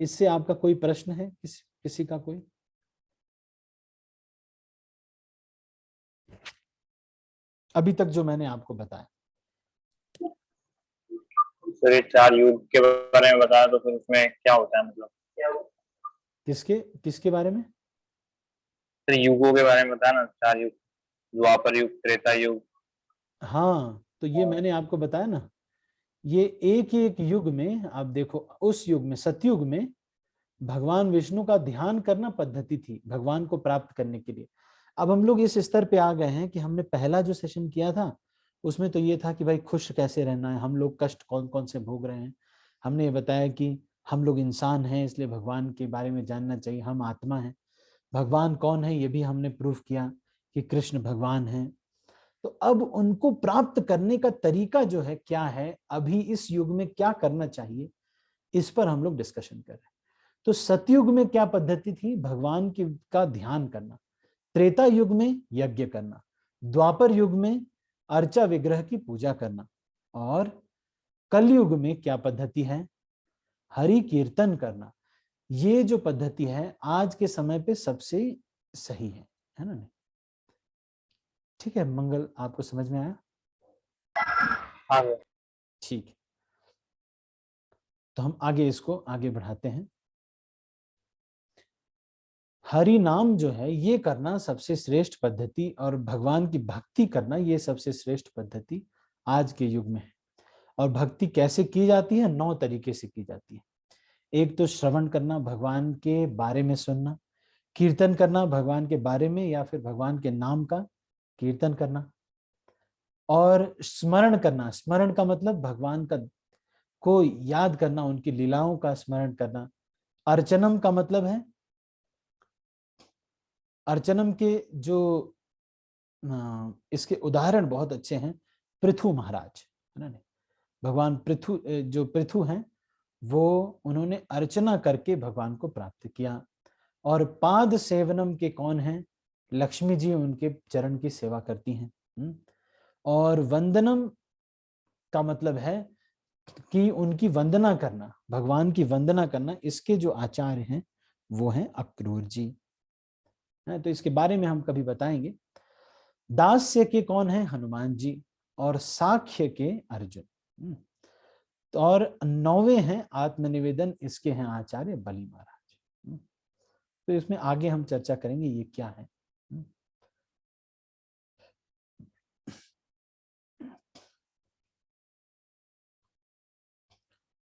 इससे आपका कोई प्रश्न है, किसी का कोई? अभी तक जो मैंने आपको बताया सर, ये 4 युग के बारे में बताया, तो फिर उसमें क्या होता है, मतलब किसके बारे में? सर युगों के बारे में बताया ना, 4 युग, द्वापर युग, त्रेता युग। हाँ, तो ये मैंने आपको बताया ना, ये एक एक युग में आप देखो, उस युग में सतयुग में भगवान विष्णु का ध्यान करना पद्धति थी भगवान को प्राप्त करने के लिए। अब हम लोग इस स्तर पे आ गए हैं कि हमने पहला जो सेशन किया था उसमें तो ये था कि भाई खुश कैसे रहना है, हम लोग कष्ट कौन कौन से भोग रहे हैं। हमने ये बताया कि हम लोग इंसान हैं, इसलिए भगवान के बारे में जानना चाहिए, हम आत्मा हैं। भगवान कौन है ये भी हमने प्रूफ किया कि कृष्ण भगवान है। तो अब उनको प्राप्त करने का तरीका जो है क्या है, अभी इस युग में क्या करना चाहिए, इस पर हम लोग डिस्कशन कर रहे हैं। तो सतयुग में क्या पद्धति थी, भगवान की का ध्यान करना। त्रेता युग में यज्ञ करना। द्वापर युग में अर्चा विग्रह की पूजा करना। और कलयुग में क्या पद्धति है, हरि कीर्तन करना। ये जो पद्धति है आज के समय पे सबसे सही है ना नहीं? ठीक है मंगल, आपको समझ में आया? हाँ ठीक है, तो हम आगे इसको आगे बढ़ाते हैं। हरि नाम जो है ये करना सबसे श्रेष्ठ पद्धति, और भगवान की भक्ति करना ये सबसे श्रेष्ठ पद्धति आज के युग में है। और भक्ति कैसे की जाती है, 9 तरीके से की जाती है। एक तो श्रवण करना, भगवान के बारे में सुनना। कीर्तन करना, भगवान के बारे में या फिर भगवान के नाम का कीर्तन करना। और स्मरण करना, स्मरण का मतलब भगवान का को याद करना, उनकी लीलाओं का स्मरण करना। अर्चनम का मतलब है, अर्चनम के जो इसके उदाहरण बहुत अच्छे हैं, पृथु महाराज, है ना। भगवान पृथु, जो पृथु हैं वो, उन्होंने अर्चना करके भगवान को प्राप्त किया। और पाद सेवनम के कौन हैं, लक्ष्मी जी उनके चरण की सेवा करती हैं। और वंदनम का मतलब है कि उनकी वंदना करना, भगवान की वंदना करना। इसके जो आचार्य हैं वो हैं अक्रूर जी, है। तो इसके बारे में हम कभी बताएंगे। दास्य के कौन है, हनुमान जी। और साख्य के अर्जुन। तो और 9वें हैं आत्मनिवेदन, इसके हैं आचार्य बलि महाराज। तो इसमें आगे हम चर्चा करेंगे ये क्या है।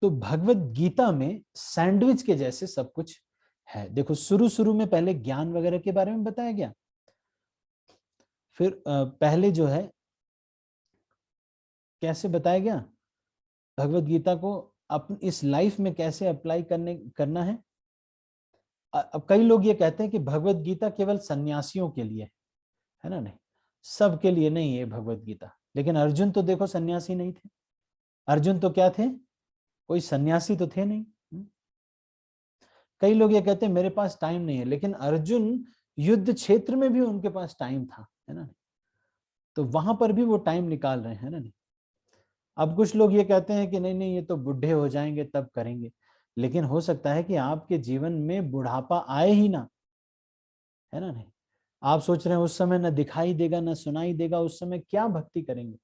तो भगवत गीता में सैंडविच के जैसे सब कुछ है। देखो शुरू शुरू में पहले ज्ञान वगैरह के बारे में बताया गया, फिर पहले जो है कैसे बताया गया, भगवत गीता को अपनी इस लाइफ में कैसे अप्लाई करना है। अब कई लोग ये कहते हैं कि भगवत गीता केवल सन्यासियों के लिए है ना, नहीं, सबके लिए नहीं है भगवत गीता। लेकिन अर्जुन तो देखो सन्यासी नहीं थे, अर्जुन तो क्या थे, कोई सन्यासी तो थे नहीं। कई लोग ये कहते हैं मेरे पास टाइम नहीं है, लेकिन अर्जुन युद्ध क्षेत्र में भी उनके पास टाइम था, है ना। तो वहां पर भी वो टाइम निकाल रहे हैं ना। नहीं, अब कुछ लोग ये कहते हैं कि नहीं नहीं ये तो बूढ़े हो जाएंगे तब करेंगे, लेकिन हो सकता है कि आपके जीवन में बुढ़ापा आए ही ना, है ना। नहीं, आप सोच रहे हैं उस समय ना दिखाई देगा ना सुनाई देगा, उस समय क्या भक्ति करेंगे,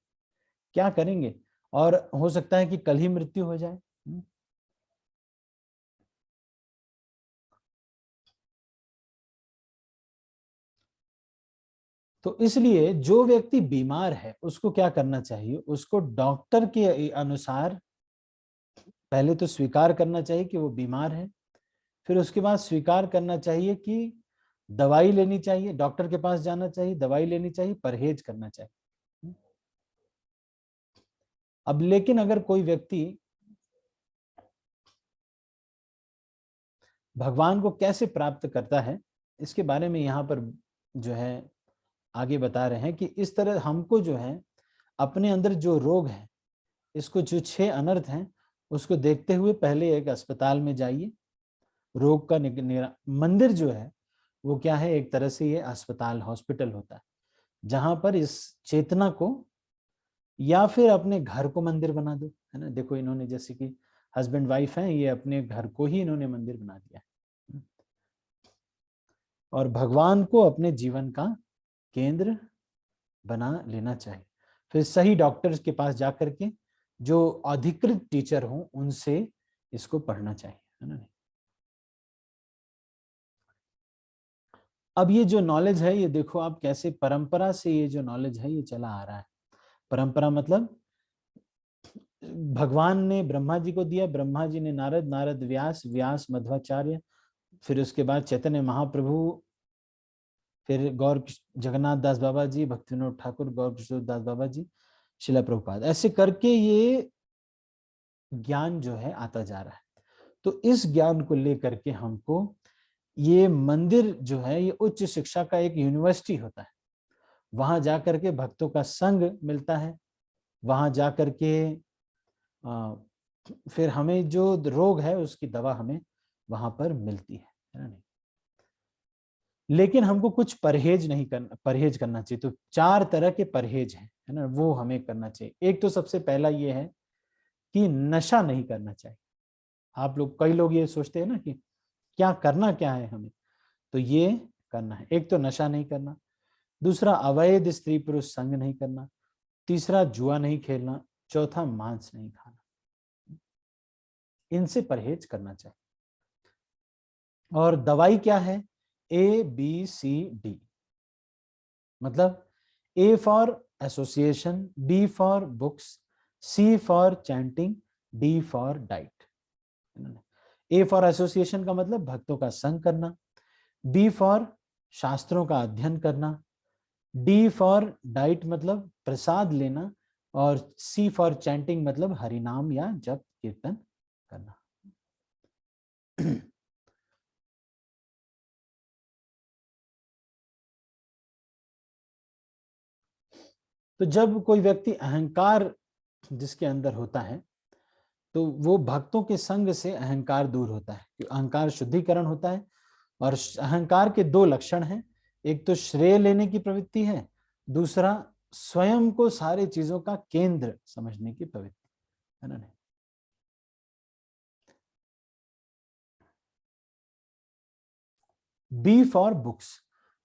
क्या करेंगे। और हो सकता है कि कल ही मृत्यु हो जाए। तो इसलिए जो व्यक्ति बीमार है उसको क्या करना चाहिए, उसको डॉक्टर के अनुसार पहले तो स्वीकार करना चाहिए कि वो बीमार है, फिर उसके बाद स्वीकार करना चाहिए कि दवाई लेनी चाहिए, डॉक्टर के पास जाना चाहिए, दवाई लेनी चाहिए, परहेज करना चाहिए। अब लेकिन अगर कोई व्यक्ति भगवान को कैसे प्राप्त करता है, इसके बारे में यहाँ पर जो है आगे बता रहे हैं कि इस तरह हमको जो है अपने अंदर जो रोग है, इसको जो 6 अनर्थ हैं, उसको देखते हुए पहले एक अस्पताल में जाइए। रोग का मंदिर जो है वो क्या है, एक तरह से ये अस्पताल, हॉस्पिटल होता है, जहां पर इस चेतना को, या फिर अपने घर को मंदिर बना दो, है ना। देखो इन्होंने जैसे कि हस्बैंड वाइफ हैं, ये अपने घर को ही इन्होंने मंदिर बना दिया है, और भगवान को अपने जीवन का केंद्र बना लेना चाहिए। फिर सही डॉक्टर्स के पास जाकर के, जो अधिकृत टीचर हों, उनसे इसको पढ़ना चाहिए, है ना। अब ये जो नॉलेज है, ये देखो आप कैसे परंपरा से ये जो नॉलेज है ये चला आ रहा है। परंपरा मतलब भगवान ने ब्रह्मा जी को दिया, ब्रह्मा जी ने नारद, नारद व्यास, व्यास मध्वाचार्य, फिर उसके बाद चैतन्य महाप्रभु, फिर गौर जगन्नाथ दास बाबा जी, भक्ति विनोद ठाकुर, गौर किशोर दास बाबा जी, शिला प्रभुपाद, ऐसे करके ये ज्ञान जो है आता जा रहा है। तो इस ज्ञान को लेकर के हमको ये मंदिर जो है, ये उच्च शिक्षा का एक यूनिवर्सिटी होता है। वहां जाकर के भक्तों का संग मिलता है, वहां जाकर के फिर हमें जो रोग है उसकी दवा हमें वहां पर मिलती है ना। नहीं, लेकिन हमको कुछ परहेज करना चाहिए। तो 4 तरह के परहेज हैं, है ना, वो हमें करना चाहिए। एक तो सबसे पहला ये है कि नशा नहीं करना चाहिए। आप लोग, कई लोग ये सोचते हैं ना कि क्या करना क्या है हमें, तो ये करना है। एक तो नशा नहीं करना, दूसरा अवैध स्त्री पुरुष संग नहीं करना, तीसरा जुआ नहीं खेलना, चौथा मांस नहीं खाना। इनसे परहेज करना चाहिए। और दवाई क्या है, ABCD, मतलब A for association, B for books, C for chanting, D for diet. A for association का मतलब भक्तों का संग करना, B फॉर शास्त्रों का अध्ययन करना, D फॉर डाइट मतलब प्रसाद लेना, और C फॉर चैंटिंग मतलब हरिनाम या जप कीर्तन करना। तो जब कोई व्यक्ति अहंकार जिसके अंदर होता है, तो वो भक्तों के संग से अहंकार दूर होता है। अहंकार शुद्धिकरण होता है, और अहंकार के 2 लक्षण हैं। एक तो श्रेय लेने की प्रवृत्ति है, दूसरा स्वयं को सारी चीजों का केंद्र समझने की प्रवृत्ति, है ना। B for books.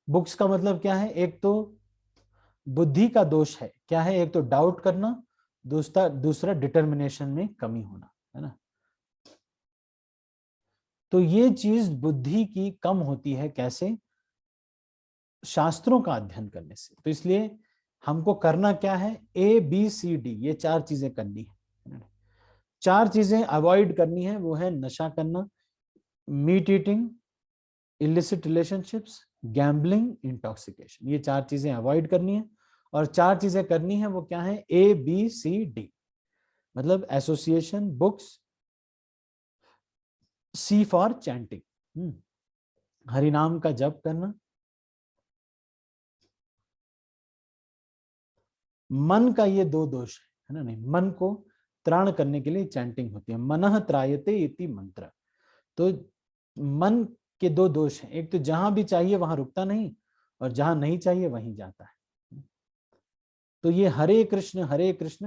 बुक्स का मतलब क्या है, एक तो बुद्धि का दोष है, क्या है, एक तो डाउट करना, दूसरा डिटर्मिनेशन में कमी होना, है ना। तो ये चीज बुद्धि की कम होती है कैसे, शास्त्रों का अध्ययन करने से। तो इसलिए हमको करना क्या है, ABCD, ये 4 चीजें करनी है। 4 चीजें अवॉइड करनी है, वो है नशा करना, meat eating, illicit relationships, gambling, intoxication. ये 4 चीजें अवॉइड करनी है। और 4 चीजें करनी है, वो क्या है, ABCD, मतलब association, books, C for chanting, हरिनाम का जप करना, मन का ये 2 दोष है ना। नहीं, मन को त्राण करने के लिए चैंटिंग होती है, मनः त्रायते इति मंत्र। तो मन के 2 दोष हैं, एक तो जहां भी चाहिए वहां रुकता नहीं, और जहां नहीं चाहिए वहीं जाता है। तो ये हरे कृष्ण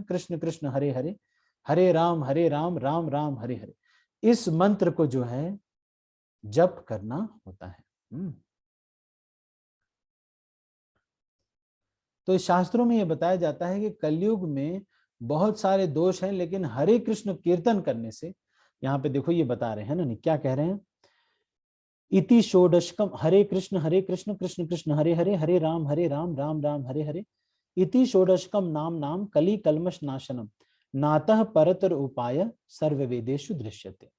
कृष्ण कृष्ण हरे हरे, हरे राम राम राम हरे हरे, इस मंत्र को जो है जप करना होता है। तो शास्त्रों में यह बताया जाता है कि कलयुग में बहुत सारे दोष हैं, लेकिन हरे कृष्ण कीर्तन करने से, यहाँ पे देखो ये बता रहे हैं ना, क्या कह रहे हैं, इति षोडशकम, हरे कृष्ण कृष्ण कृष्ण हरे हरे, हरे राम राम राम हरे हरे, इति षोडशकम नाम नाम कली कल्मष नाशनम नातः परतर उपाय सर्व वेदेषु दृश्यते।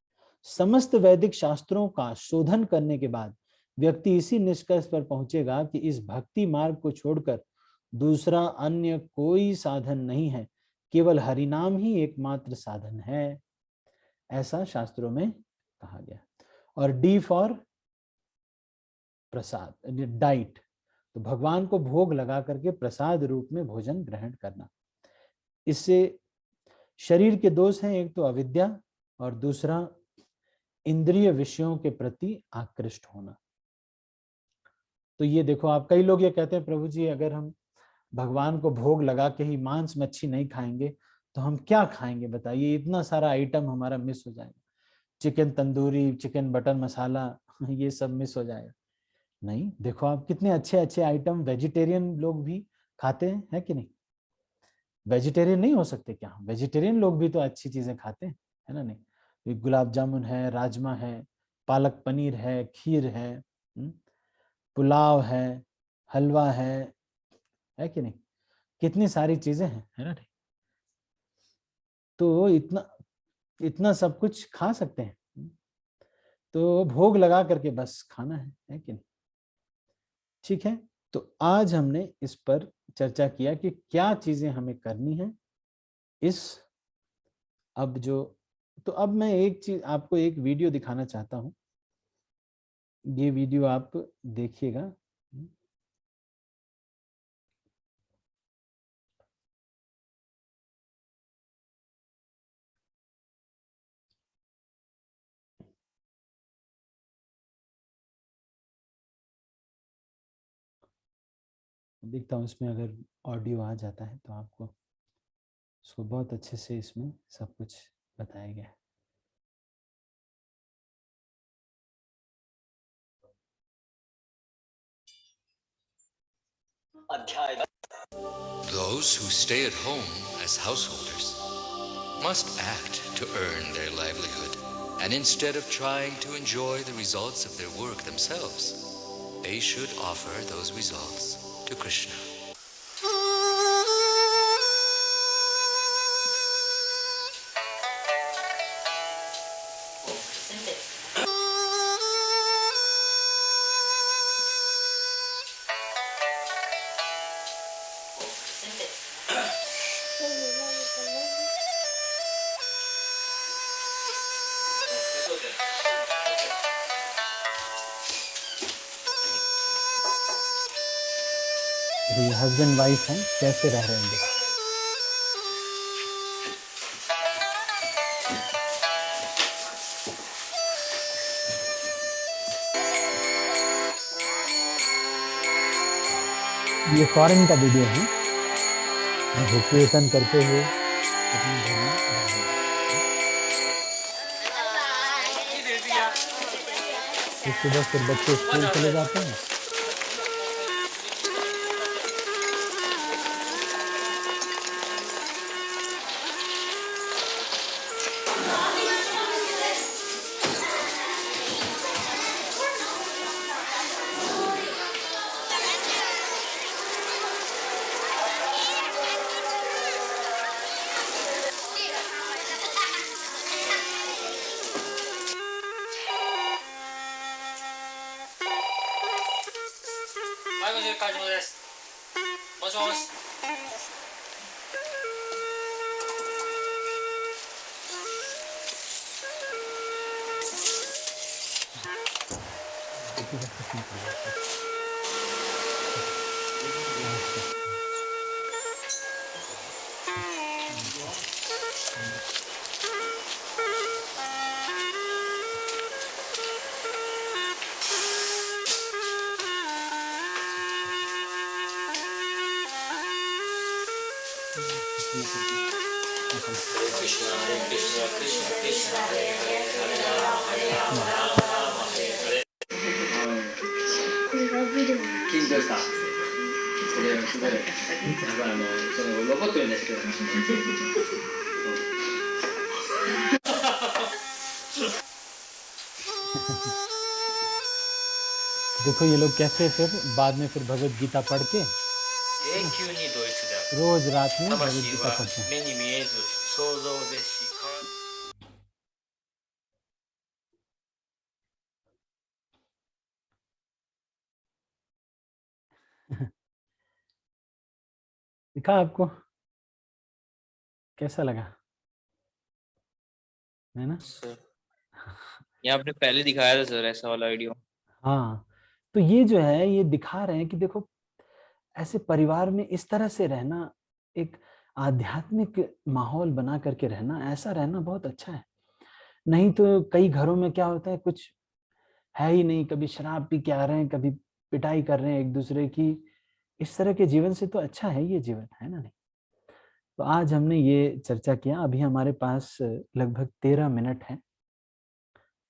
समस्त वैदिक शास्त्रों का शोधन करने के बाद व्यक्ति इसी निष्कर्ष पर पहुंचेगा कि इस भक्ति मार्ग को छोड़कर दूसरा अन्य कोई साधन नहीं है, केवल हरिनाम ही एकमात्र साधन है, ऐसा शास्त्रों में कहा गया। और डी फॉर प्रसाद, डाइट, तो भगवान को भोग लगा करके प्रसाद रूप में भोजन ग्रहण करना। इससे शरीर के दोष हैं, एक तो अविद्या और दूसरा इंद्रिय विषयों के प्रति आकृष्ट होना। तो ये देखो, आप कई लोग ये कहते हैं प्रभु जी अगर हम भगवान को भोग लगा के ही मांस मच्छी नहीं खाएंगे तो हम क्या खाएंगे बताइए, इतना सारा आइटम हमारा मिस हो जाएगा, चिकन तंदूरी, चिकन बटर मसाला, ये सब मिस हो जाएगा। नहीं, देखो आप कितने अच्छे अच्छे आइटम वेजिटेरियन लोग भी खाते हैं, है कि नहीं? वेजिटेरियन नहीं हो सकते क्या? वेजिटेरियन लोग भी तो अच्छी चीजें खाते हैं, है ना? नहीं, गुलाब जामुन है, राजमा है, पालक पनीर है, खीर है, पुलाव है, हलवा है कि नहीं? कितनी सारी चीजें हैं, है ना? नहीं, तो इतना इतना सब कुछ खा सकते हैं, तो भोग लगा करके बस खाना है कि नहीं? ठीक है, तो आज हमने इस पर चर्चा किया कि क्या चीजें हमें करनी है इस, अब जो, तो अब मैं एक चीज आपको, एक वीडियो दिखाना चाहता हूं, ये वीडियो आप देखिएगा। देखता हूँ इसमें अगर ऑडियो आ जाता है तो आपको उसको बहुत अच्छे से इसमें सब कुछ बताया गया है। Those who stay at home as householders must act to earn their livelihood, and instead of trying to enjoy the results of their work themselves, they should offer those results to Krishna. ये husband wife हैं, कैसे रह रहे हैं देखो। ये foreign का video है, जो कीर्तन करते हुए अपने घर में रह रहे हैं। फिर सुबह फिर बच्चे स्कूल चले जाते हैं, देखो ये लोग कैसे फिर बाद में फिर भगवत गीता पढ़ के 永久にドイツである。 रोज रात में भगवत 魂 गीता は पढ़ते हैं। 目に見えず想像でしか दिखा आपको कैसा लगा, है ना? सर ये आपने पहले दिखाया था सर ऐसा वाला वीडियो। हाँ, तो ये जो है ये दिखा रहे हैं कि देखो ऐसे परिवार में इस तरह से रहना, एक आध्यात्मिक माहौल बना करके रहना, ऐसा रहना बहुत अच्छा है। नहीं तो कई घरों में क्या होता है, कुछ है ही नहीं, कभी शराब पी के आ रहे हैं, कभी पिटाई कर रहे हैं एक दूसरे की। इस तरह के जीवन से तो अच्छा है ये जीवन, है ना? नहीं तो आज हमने ये चर्चा किया। अभी हमारे पास लगभग 13 मिनट है,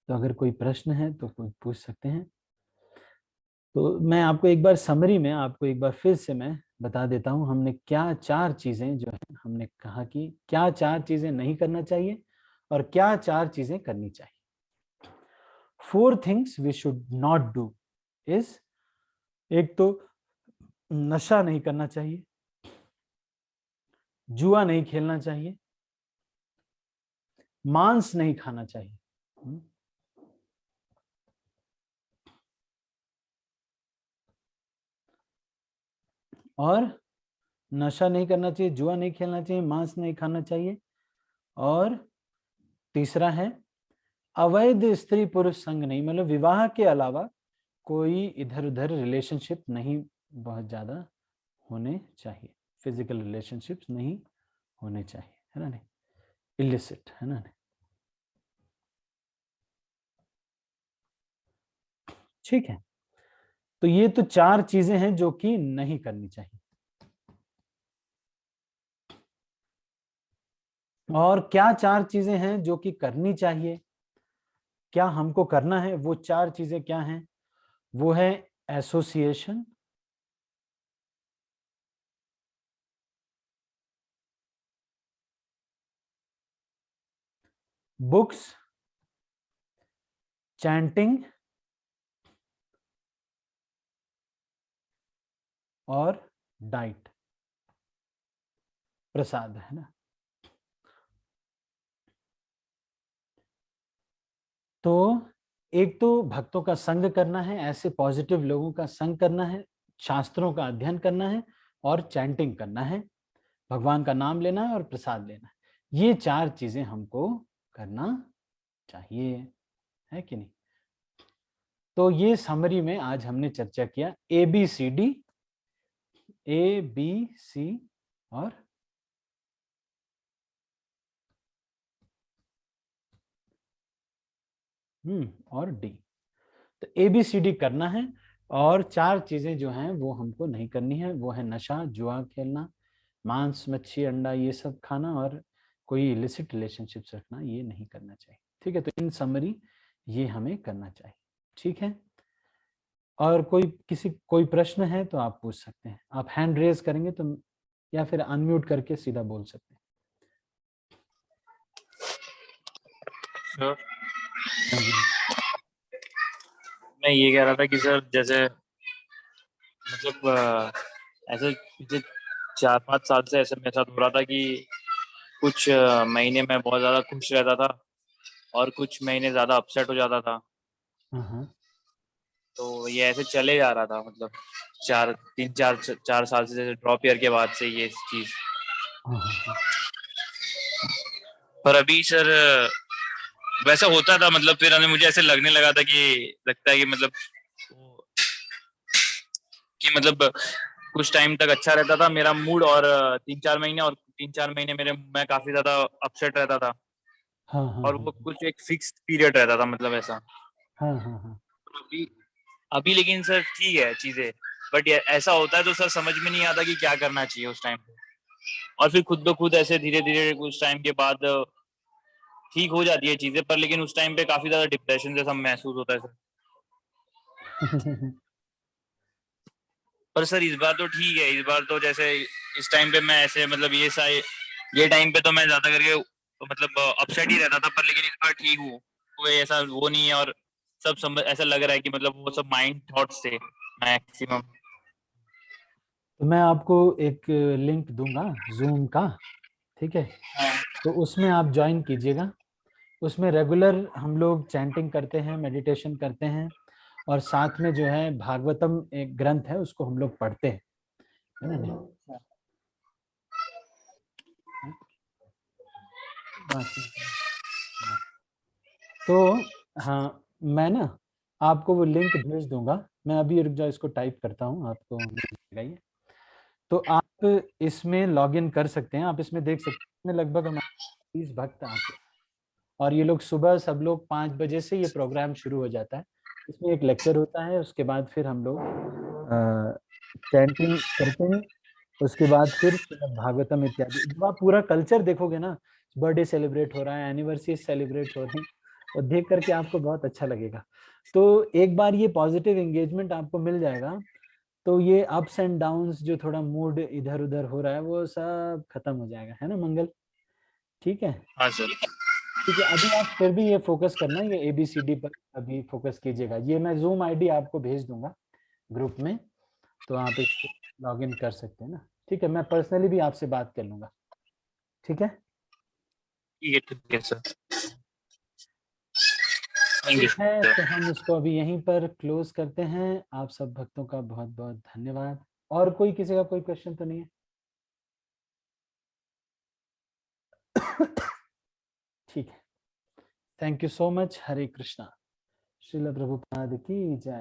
तो अगर कोई प्रश्न है तो कोई पूछ सकते हैं। तो मैं आपको एक बार समरी में आपको एक बार फिर से मैं बता देता हूँ, हमने क्या 4 चीजें जो है हमने कहा कि क्या 4 चीजें नहीं करना चाहिए और क्या 4 चीजें करनी चाहिए। 4 things we should not do is, एक तो नशा नहीं करना चाहिए, जुआ नहीं खेलना चाहिए, मांस नहीं खाना चाहिए, और नशा नहीं करना चाहिए, जुआ नहीं खेलना चाहिए, मांस नहीं खाना चाहिए, और तीसरा है अवैध स्त्री पुरुष संग नहीं, मतलब विवाह के अलावा कोई इधर उधर रिलेशनशिप नहीं बहुत ज्यादा होने चाहिए, फिजिकल रिलेशनशिप्स नहीं होने चाहिए, है ना? नहीं, इलिसिट, है ना? नहीं, ठीक है। तो ये तो 4 चीजें हैं जो कि नहीं करनी चाहिए। और क्या 4 चीजें हैं जो कि करनी चाहिए, क्या हमको करना है? वो 4 चीजें क्या हैं? वो है एसोसिएशन, बुक्स, चैंटिंग और डाइट, प्रसाद, है ना? तो एक तो भक्तों का संग करना है, ऐसे पॉजिटिव लोगों का संग करना है, शास्त्रों का अध्ययन करना है और चैंटिंग करना है, भगवान का नाम लेना है और प्रसाद लेना है। ये 4 चीजें हमको करना चाहिए, है कि नहीं? तो ये समरी में आज हमने चर्चा किया ABCD, ABC और और D। तो ABCD करना है और 4 चीजें जो हैं वो हमको नहीं करनी है। वो है नशा, जुआ खेलना, मांस मच्छी अंडा ये सब खाना और कोई इलिसिट रिलेशनशिप्स रखना, ये नहीं करना चाहिए। ठीक है, तो इन समरी ये हमें करना चाहिए। ठीक है, और कोई प्रश्न है तो आप पूछ सकते हैं। आप हैंड रेज करेंगे तो, या फिर अनम्यूट करके सीधा बोल सकते हैं। सर हाँ जी। मैं ये कह रहा था कि सर जैसे मतलब ऐसे पिछले 4-5 साल से ऐसे मेरे साथ हो रहा था कि कुछ महीने में बहुत ज्यादा खुश रहता था और कुछ महीने ज्यादा अपसेट हो जाता था। हाँ, तो ये ऐसे चले जा रहा था, मतलब 4 साल से, जैसे ड्रॉप ईयर के बाद से ये चीज। हाँ, हाँ, पर अभी सर वैसा होता था, मतलब फिर हमें मुझे ऐसे लगने लगा था कि लगता है कि मतलब कुछ टाइम तक अच्छा रहता था मेरा मूड, और 3-4 महीने मेरे मैं काफी ज्यादा अपसेट रहता था। हाँ, हाँ, और वो कुछ एक फिक्स पीरियड रहता था, मतलब ऐसा। हाँ, हाँ, हाँ, अभी अभी लेकिन सर ठीक है चीजें, बट ऐसा होता है तो सर समझ में नहीं आता कि क्या करना चाहिए उस टाइम पे। और फिर खुद ब खुद ऐसे धीरे धीरे कुछ टाइम के बाद ठीक हो जाती है चीजें, पर लेकिन उस टाइम पे काफी ज्यादा डिप्रेशन जैसा महसूस होता है सर। पर सर इस बार तो ठीक है, इस बार तो जैसे इस टाइम पे मैं ऐसे मतलब ये टाइम पे तो मैं ज्यादा करके मतलब अपसेट ही रहता था, पर लेकिन इस बार ठीक हूँ, कोई ऐसा वो नहीं है। और सब समझ, ऐसा लग रहा है कि मतलब वो सब माइंड थॉट्स थे मैक्सिमम। तो मैं आपको एक लिंक दूंगा जूम का, ठीक है, तो उसमें आप ज्वाइन कीजिएगा। उसमें रेगुलर हम लोग चैंटिंग करते हैं, मेडिटेशन करते हैं, और साथ में जो है भागवतम एक ग्रंथ है उसको हम लोग पढ़ते हैं, है ना नहीं? तो हाँ, मैं ना आपको वो लिंक भेज दूंगा। मैं अभी रुक जाओ, इसको टाइप करता हूँ, आपको मिल जाएगा ये। तो आप इसमें लॉग इन कर सकते हैं, आप इसमें देख सकते हैं लगभग हमारे 30 भक्त आते हैं, और ये लोग सुबह सब लोग 5 बजे से ये प्रोग्राम शुरू हो जाता है। इसमें एक लेक्चर होता है, उसके बाद फिर हम लोग चैंटिंग करते हैं, उसके बाद फिर श्रीमद् भागवतम इत्यादि। जब आप पूरा कल्चर देखोगे ना, बर्थडे सेलिब्रेट हो रहा है, एनिवर्सरी सेलिब्रेट हो रही है, और देख करके आपको बहुत अच्छा लगेगा। तो एक बार ये पॉजिटिव एंगेजमेंट आपको मिल जाएगा, तो ये अप्स एंड डाउन्स जो थोड़ा मूड इधर उधर हो रहा है वो सब खत्म हो जाएगा, है ना मंगल? ठीक है, हाँ सर। ठीक है। अभी आप फिर भी ये फोकस करना, ये ABCD पर अभी फोकस कीजिएगा। ये मैं जूम आईडी आपको भेज दूंगा ग्रुप में, तो आप इसको लॉग इन कर सकते हैं ना। ठीक है, मैं पर्सनली भी आपसे बात कर लूंगा। ठीक है, ठीक है सर। थैंक यू ठीक है, सर। तो हम इसको अभी यहीं पर क्लोज करते हैं। आप सब भक्तों का बहुत बहुत धन्यवाद। और कोई किसी का कोई क्वेश्चन तो नहीं है? ठीक है, थैंक यू सो मच। हरे कृष्णा। श्रील प्रभुपाद की जय।